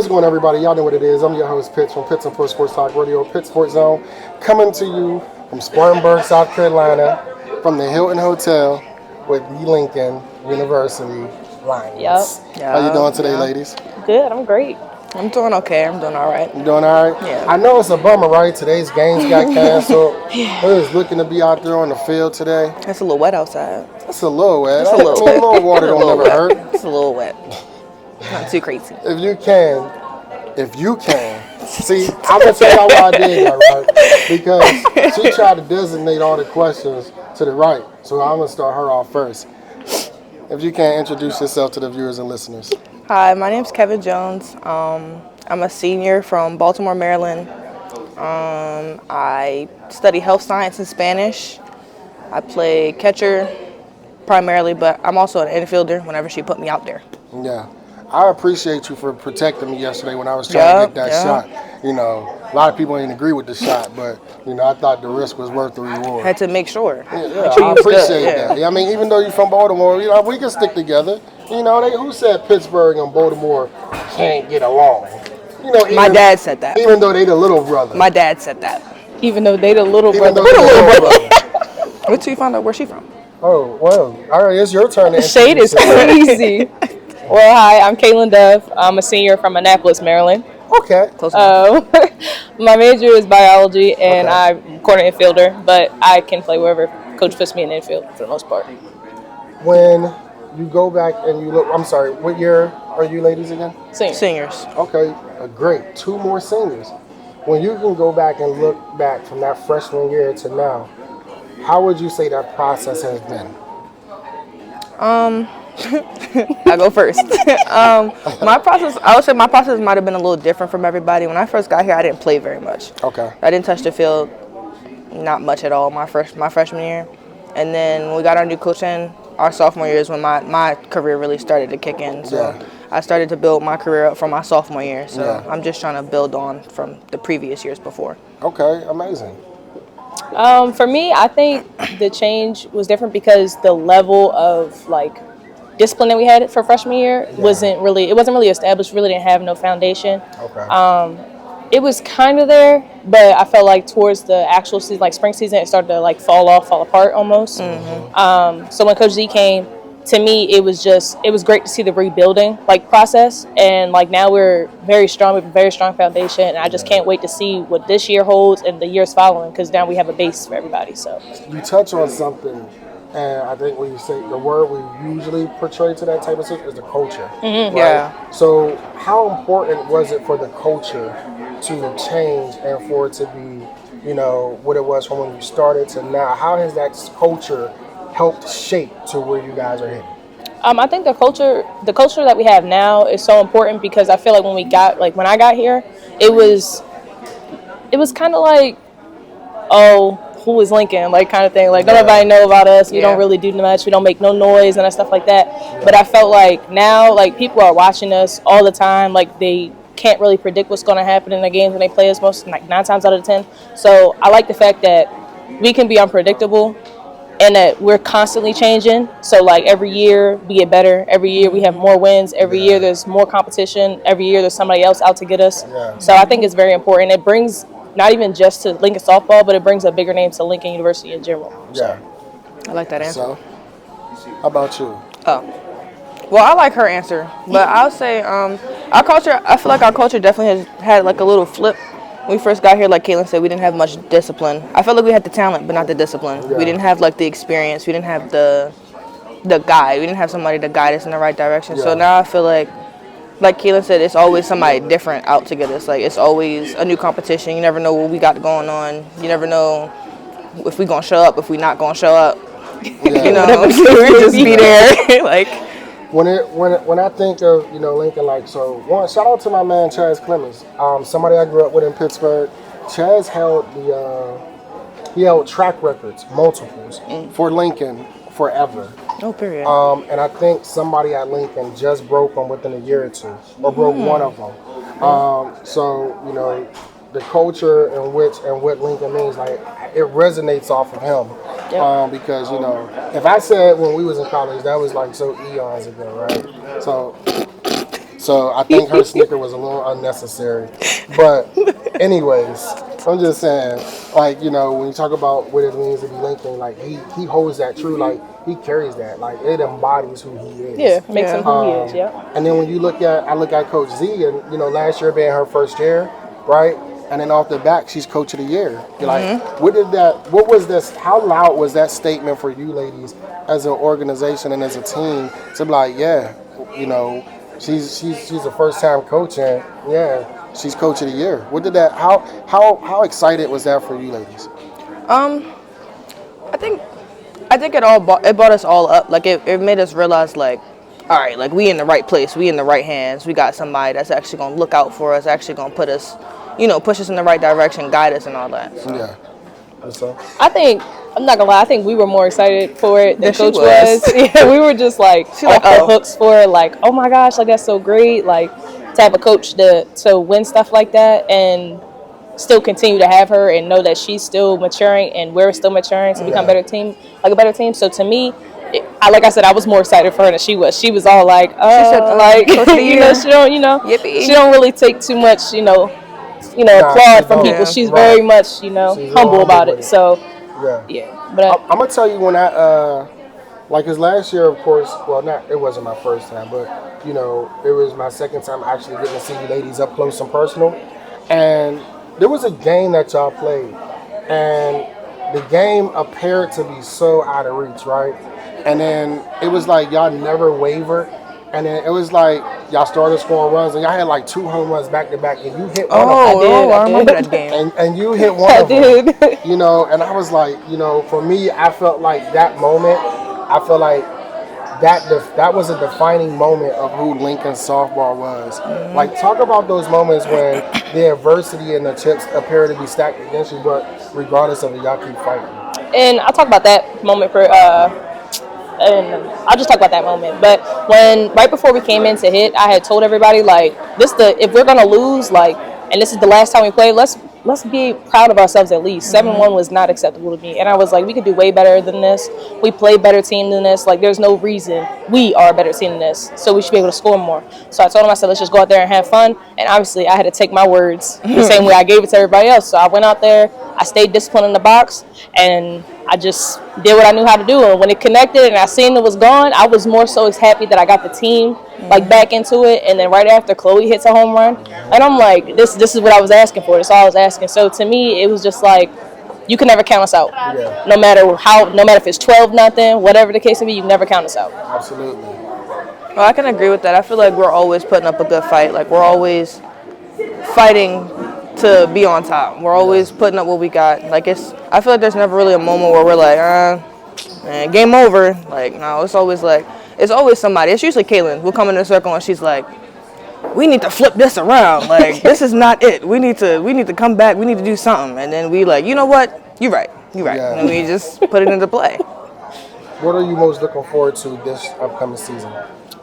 going, everybody? Y'all know what it is. I'm your host, Pitts, from Pitts and Pro Sports Talk Radio, Pitt Sports Zone, coming to you from Spartanburg, South Carolina, from the Hilton Hotel with the Lincoln University Lions. Yep. How you doing today, ladies? Good. I'm great. I'm doing okay. I'm doing all right. You doing all right? Yeah. I know it's a bummer, right? Today's games got canceled. Who's looking to be out there on the field today? It's a little wet outside. It's a little wet. It's a little wet. A little water don't never wet. hurt. It's a little wet. Not too crazy. If you can. See, I'm going to tell y'all why I did that, right? Because she tried to designate all the questions to the right. So I'm going to start her off first. If you can, introduce yourself to the viewers and listeners. Hi, my name's Kevyn Jones. I'm a senior from Baltimore, Maryland. I study health science and Spanish. I play catcher primarily, but I'm also an infielder whenever she put me out there. Yeah. I appreciate you for protecting me yesterday when I was trying to get that shot. You know, a lot of people didn't agree with the shot, but, you know, I thought the risk was worth the reward. Had to make sure. Yeah, I appreciate that. Yeah, I mean, even though you're from Baltimore, you know, we can stick together. You know, who said Pittsburgh and Baltimore can't get along? You know, My dad said that. Even though they the little brother. My dad said that. Even though they the little brother. Wait till you find out where she from. Oh, well, all right, it's your turn. The shade is crazy. Well, hi, I'm Cailyn Dove. I'm a senior from Annapolis, Maryland. Okay. My major is biology, and I'm corner infielder, but I can play wherever coach puts me in the infield for the most part. When you go back and you look, I'm sorry, what year are you ladies again? Seniors. Okay, great. 2 more seniors. When you can go back and look back from that freshman year to now, how would you say that process has been? I go first. My process, I would say my process might have been a little different from everybody. When I first got here, I didn't play very much. Okay. I didn't touch the field, not much at all my freshman year. And then when we got our new coach in, our sophomore year is when my career really started to kick in. So I started to build my career up from my sophomore year. So I'm just trying to build on from the previous years before. Okay, amazing. For me, I think the change was different because the level of discipline that we had for freshman year wasn't really established. Really didn't have no foundation. Okay. It was kind of there, but I felt like towards the actual season, like spring season, it started to fall apart almost. Mm-hmm. So when Coach Z came, to me, it was great to see the rebuilding process, and now we're very strong. We have a very strong foundation, and I just can't wait to see what this year holds and the years following, because now we have a base for everybody. So you touch on something. And I think when you say the word we usually portray to that type of stuff is the culture. Mm-hmm. Right? Yeah. So how important was it for the culture to change and for it to be, what it was from when you started to now? How has that culture helped shape to where you guys are headed? I think the culture that we have now is so important because I feel like when I got here, it was kind of who is Lincoln, kind of thing. Don't nobody know about us. We don't really do much. We don't make no noise and stuff like that. Yeah. But I felt like now, people are watching us all the time. They can't really predict what's going to happen in the games when they play us 9 times out of 10. So I like the fact that we can be unpredictable and that we're constantly changing. So every year we get better. Every year we have more wins. Every year there's more competition. Every year there's somebody else out to get us. Yeah. So I think it's very important. It brings not even just to Lincoln softball, but it brings a bigger name to Lincoln University in general. Yeah. I like that answer. So, how about you? Oh. Well, I like her answer, but I'll say our culture, I feel like our culture definitely has had a little flip. When we first got here, like Cailyn said, we didn't have much discipline. I felt like we had the talent, but not the discipline. Yeah. We didn't have the experience. We didn't have the guide. We didn't have somebody to guide us in the right direction. Yeah. So now I feel like Cailyn said, it's always somebody different out to get us. It's always a new competition. You never know what we got going on. You never know if we gonna show up, if we not gonna show up. Yeah. We just be there. When I think of Lincoln, one shout out to my man Chaz Clemens, somebody I grew up with in Pittsburgh. Chaz held track records, multiples for Lincoln forever. Oh, period. And I think somebody at Lincoln just broke them within a year or two, or broke one of them. So the culture and what Lincoln means, it resonates off of him. Yep. Because if I said when we was in college, that was so eons ago, right? So So I think her snicker was a little unnecessary. But anyways, I'm just saying, like, you know, when you talk about what it means to be Lincoln, like he holds that true, like he carries that, like it embodies who he is. Yeah, makes him who he is. Yeah. And then when you I look at Coach Z, and you know, last year being her first year, right? And then off the back, she's Coach of the Year. You're like, what was this? How loud was that statement for you ladies as an organization and as a team to be like, yeah, you know, she's a first time coach, and yeah, she's Coach of the Year. What did that? How excited was that for you ladies? I think it brought us all up. Like it made us realize, like, all right, like we in the right place, we in the right hands. We got somebody that's actually gonna look out for us, actually gonna put us, you know, push us in the right direction, guide us, and all that. So. Yeah. So. I think, I'm not gonna lie, I think we were more excited for it than Coach was. Yeah, we were just like off the hooks for it, like, oh my gosh, like that's so great, like to have a coach to win stuff like that and still continue to have her and know that she's still maturing and we're still maturing to become a better team. So to me, like I said, I was more excited for her than she was. She was all like, like, you know, she don't really take too much, applaud from people. She's very much, she's humble about it. So, yeah. But I'm gonna tell you when like, cause last year, of course, well, it wasn't my first time, but you know, it was my second time actually getting to see you ladies up close and personal. And there was a game that y'all played, and the game appeared to be so out of reach, right? And then it was like y'all never wavered. And then it was like y'all started scoring runs, and y'all had like 2 home runs back to back, and you hit one of them. I remember that game. And you hit one of them. You know, and I was like, you know, for me, I felt like that moment, I felt like that was a defining moment of who Lincoln softball was. Like, talk about those moments when the adversity and the chips appear to be stacked against you, but regardless of it, y'all keep fighting. And I'll talk about that moment and I'll just talk about that moment. But right before we came in to hit, I had told everybody, like, if we're gonna lose, like, and this is the last time we play, let's be proud of ourselves at least. 7-1 was not acceptable to me, and I was like, we could do way better than this. We play better team than this. Like, there's no reason we are a better team than this, so we should be able to score more. So I told him, I said, let's just go out there and have fun. And obviously, I had to take my words the same way I gave it to everybody else. So I went out there, I stayed disciplined in the box, and I just did what I knew how to do. And when it connected and I seen it was gone, I was more so happy that I got the team like back into it. And then right after, Chloe hits a home run, and I'm like, this is what I was asking for. That's all I was asking. So to me, it was just like, you can never count us out. Yeah. No matter if it's 12-0, whatever the case may be, you never count us out. Absolutely. Well, I can agree with that. I feel like we're always putting up a good fight. Like, we're always fighting to be on top. We're always putting up what we got. Like, I feel like there's never really a moment where we're like, man, game over. Like, no, it's always somebody. It's usually Cailyn who'll come in the circle and she's like, we need to flip this around. Like, this is not it. We need to come back. We need to do something. And then we like, you know what? You're right. Yeah. And we just put it into play. What are you most looking forward to this upcoming season?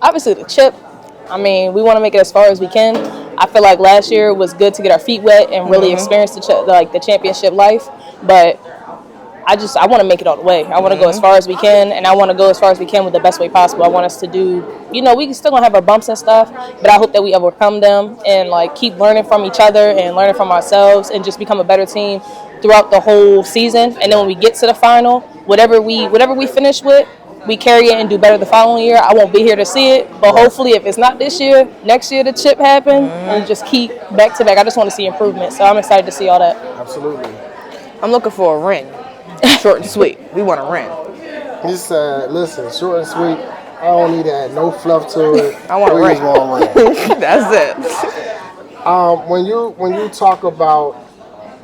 Obviously the chip. I mean, we want to make it as far as we can. I feel like last year was good to get our feet wet and really experience the championship life. But I want to make it all the way. I want to go as far as we can, and I want to go as far as we can with the best way possible. I want us to do, we still going to have our bumps and stuff, but I hope that we overcome them and, like, keep learning from each other and learning from ourselves and just become a better team throughout the whole season. And then when we get to the final, whatever we finish with, we carry it and do better the following year. I won't be here to see it, but hopefully if it's not this year, next year the chip happen and just keep back to back. I just want to see improvement, so I'm excited to see all that. Absolutely. I'm looking for a ring. Short and sweet. We want a ring. Just listen, short and sweet. I don't need to add no fluff to it. I want a ring. Just want a ring. That's it. When you talk about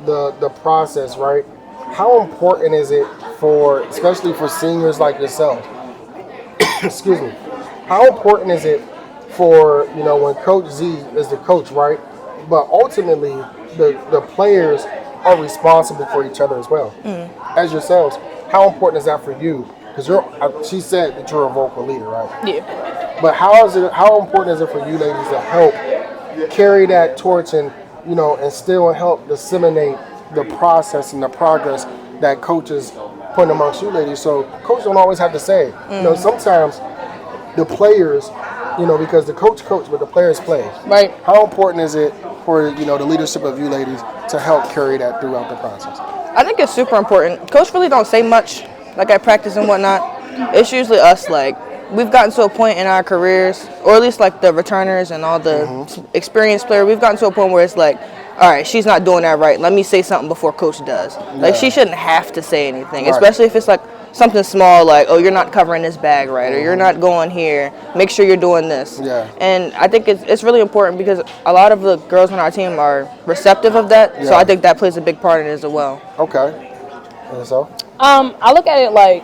the process, right? How important is it especially for seniors like yourself? Excuse me. How important is it for, when Coach Z is the coach, right? But ultimately, the players are responsible for each other as well. As yourselves, how important is that for you? Because she said that you're a vocal leader, right? Yeah. But how important is it for you ladies to help carry that torch and, instill and help disseminate the process and the progress that coaches put amongst you ladies? So coach don't always have to say it. Sometimes the players because the coach, but the players play. Right. How important is it for, the leadership of you ladies to help carry that throughout the process? I think it's super important. Coach really don't say much, like at practice and whatnot. It's usually us, like, we've gotten to a point in our careers, or at least like the returners and all the experienced players, we've gotten to a point where it's like, all right, she's not doing that right. Let me say something before coach does. Like, she shouldn't have to say anything, especially if it's like something small, like, oh, you're not covering this bag right, or you're not going here. Make sure you're doing this. Yeah. And I think it's really important because a lot of the girls on our team are receptive of that. So I think that plays a big part in it as well. Okay. And so? I look at it like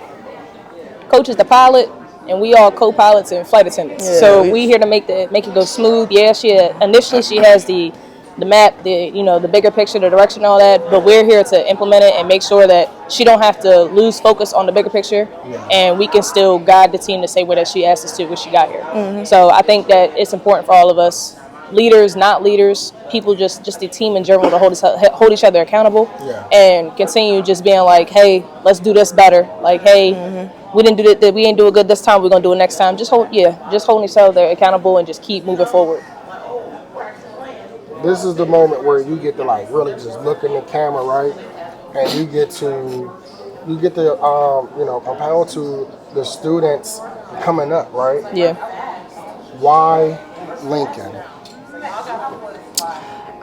coach is the pilot, and we all co-pilots and flight attendants. Yeah, so we here to make it go smooth. Yeah, she has the map, the bigger picture, the direction, all that. But we're here to implement it and make sure that she don't have to lose focus on the bigger picture, and we can still guide the team to say what she asked us to when she got here. So I think that it's important for all of us, leaders, not leaders, people, just the team in general, to hold each other accountable and continue just being like, hey, let's do this better. Like, hey, we didn't do that. We ain't do it good this time. We're gonna do it next time. Just holding each other accountable and just keep moving forward. This is the moment where you get to like really just look in the camera, right? And you get to compare to the students coming up, right? Yeah. Why Lincoln?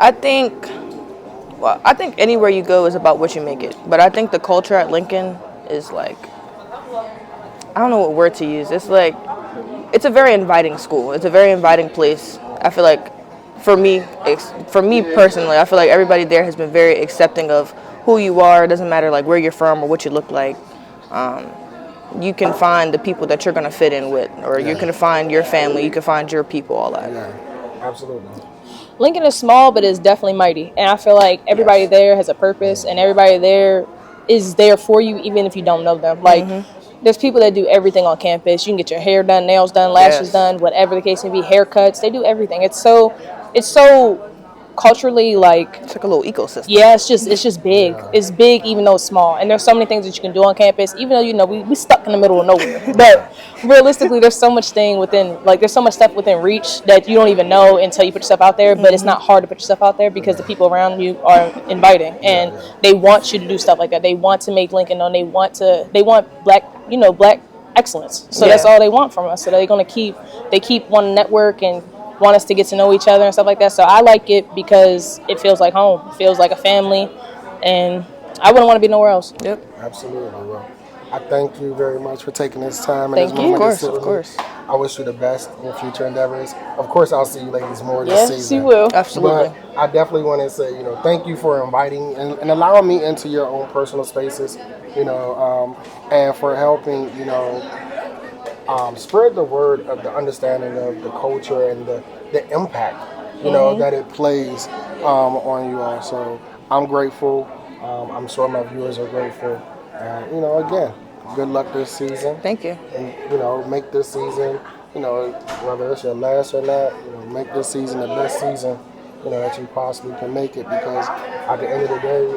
I think anywhere you go is about what you make it. But I think the culture at Lincoln is like, I don't know what word to use. It's like, it's a very inviting school. It's a very inviting place. I feel like, for me personally, I feel like everybody there has been very accepting of who you are. It doesn't matter like where you're from or what you look like. You can find the people that you're gonna fit in with, or you can find your family. You can find your people. All that. Yeah, absolutely. Lincoln is small, but it's definitely mighty. And I feel like everybody there has a purpose, and everybody there is there for you, even if you don't know them. Like, there's people that do everything on campus. You can get your hair done, nails done, lashes done, whatever the case may be, haircuts. They do everything. It's so culturally, like, It's like a little ecosystem. yeah, it's just big. Yeah. It's big even though it's small. And there's so many things that you can do on campus, even though, we stuck in the middle of nowhere. But realistically, there's so much there's so much stuff within reach that you don't even know until you put yourself out there. But it's not hard to put yourself out there because the people around you are inviting, and they want you to do stuff like that. They want to make Lincoln known. They want black excellence. So that's all they want from us. So they keep wanting to network and want us to get to know each other and stuff like that. So I like it because it feels like home. It feels like a family, and I wouldn't want to be nowhere else. Yep. Absolutely. Well, I thank you very much for taking this time. Thank you. Of course. I wish you the best in your future endeavors. Of course, I'll see you ladies more this season. Yes, you will. Absolutely. But I definitely want to say, thank you for inviting and allowing me into your own personal spaces, and for helping, spread the word of the understanding of the culture and the impact, that it plays on you all. So I'm grateful. I'm sure my viewers are grateful. And, again, good luck this season. Thank you. And, make this season, whether it's your last or not, make this season the best season, that you possibly can make it. Because at the end of the day,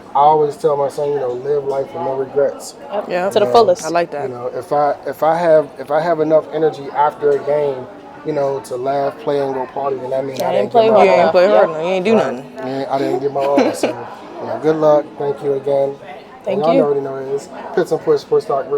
I always tell my son, live life with no regrets. Yeah, to the fullest. I like that. If I have enough energy after a game, to laugh, play, and go party, then that means I didn't You ain't play hard enough. You ain't do nothing. Yeah, I didn't get my all. So, good luck. Thank you again. Thank and you. Y'all already know it is Pits and Push Sports Talk Radio.